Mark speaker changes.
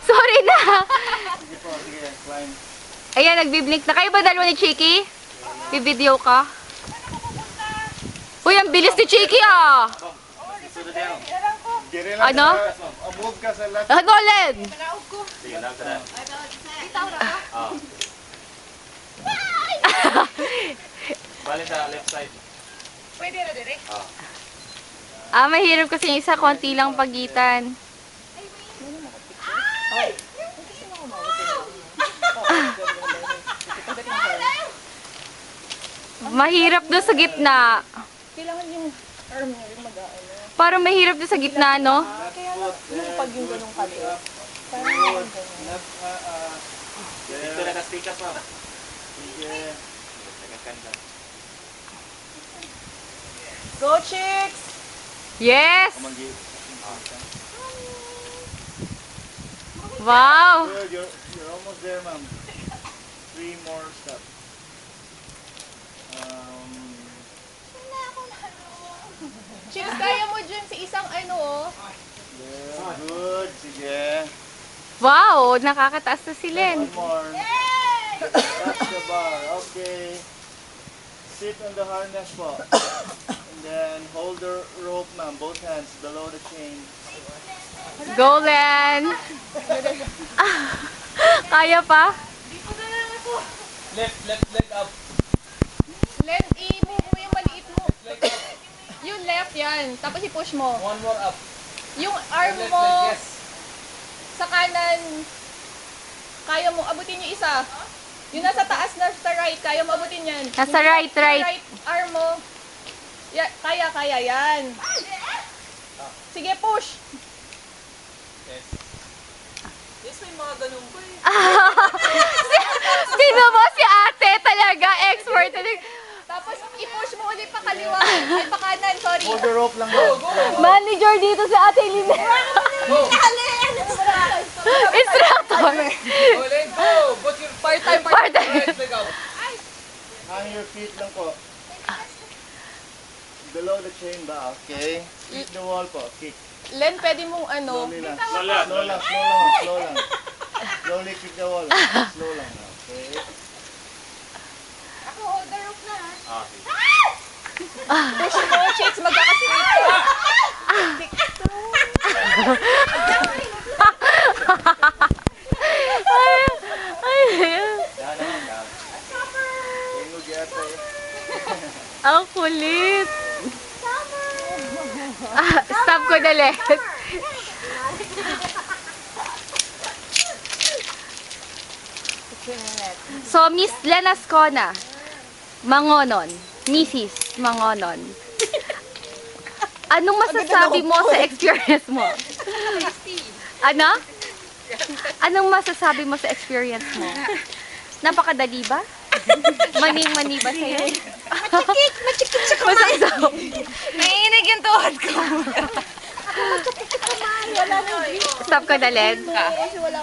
Speaker 1: Sorry na.
Speaker 2: Sige po, sige, climb.
Speaker 1: Ayan, nagbiblink na. Kayo ba dalawa ni Chiki? Bibideo ka? Uy, ang bilis ni Chiki ah!
Speaker 2: Giri lang
Speaker 1: Ano?
Speaker 2: Move ka sa left.
Speaker 1: Ano, Len?
Speaker 3: Sige, lang ka na. Oo. Bali sa left side.
Speaker 4: Pwede na direct.
Speaker 3: Oo.
Speaker 1: Mahirap kasi yung isa, konti lang pagitan. Mahirap doon sa gitna.
Speaker 4: Kailangan yung arm niya yung mag-ano.
Speaker 1: Parang mahirap doon sa gitna, no?
Speaker 4: Kaya yung pag yung ganong kaliit.
Speaker 2: Left,
Speaker 3: Dito na ka-stick up pa.
Speaker 2: sige.
Speaker 3: Nagkakanda.
Speaker 4: Go, chicks!
Speaker 1: Yes!
Speaker 2: Kumanggi.
Speaker 1: Wow!
Speaker 2: Good, you're almost there, ma'am. 3 more steps.
Speaker 4: Chicks, kaya mo dyan sa isang ano, oh.
Speaker 2: Yeah, good, sige.
Speaker 1: Wow! Nakakataas na si Len.
Speaker 2: One more. Touch the bar, okay. Sit on the harness po. And then hold the rope, ma'am, both hands below the chain.
Speaker 1: Go, Len! Kaya pa?
Speaker 3: Left leg up.
Speaker 4: Len, i-move mo yung maliit mo. Yung left yan. Tapos i-push mo.
Speaker 3: One more up.
Speaker 4: Yung arm
Speaker 3: Left
Speaker 4: mo
Speaker 3: leg, yes.
Speaker 4: sa kanan, kaya mo abutin yung isa. Yung nasa taas na sa right, kaya mo abutin yan.
Speaker 1: Nasa right,
Speaker 4: Yung
Speaker 1: right.
Speaker 4: right arm mo, kaya yan. Sige, push.
Speaker 3: Yes. Yes, may mga ganun pa eh.
Speaker 1: Sino mo si ate talaga? Expert.
Speaker 4: Tapos i-push mo ulit pa kaliwa. Ay, pa kanan, sorry.
Speaker 2: Hold the rope lang, ma'am.
Speaker 1: Manager dito si ate Lynette. Instructor.
Speaker 3: Go, leg, go! But your part-time
Speaker 1: Part-time.
Speaker 3: right leg up.
Speaker 2: Hang your feet lang po. Below the chain ba? Okay. Kick the wall po. Kick.
Speaker 4: Len, pwede mong ano.
Speaker 2: Slowly lang.
Speaker 3: Slow lang.
Speaker 2: Slow lang, slow lang, slow lang. Slowly kick the wall. Slow lang. Okay.
Speaker 4: Ako, hold the rope na.
Speaker 3: Ah, sige.
Speaker 4: Push mo, chicks, magkakasunod ka.
Speaker 3: Dahan naman, dahan.
Speaker 2: Tingog yata eh.
Speaker 1: Ang kulit. Stop ko na let. So, Miss Lena Ascona, Mangonon, Mrs. Mangonon. Anong masasabi mo sa experience mo? Ano? Anong masasabi mo sa experience mo? Napakadali ba? Maning-mani ba sa'yo?
Speaker 4: Machikik sa kamay.
Speaker 1: Masasap.
Speaker 4: Naiinig yung tuhod ko.
Speaker 1: Stop ko na, Len.
Speaker 4: Kasi wala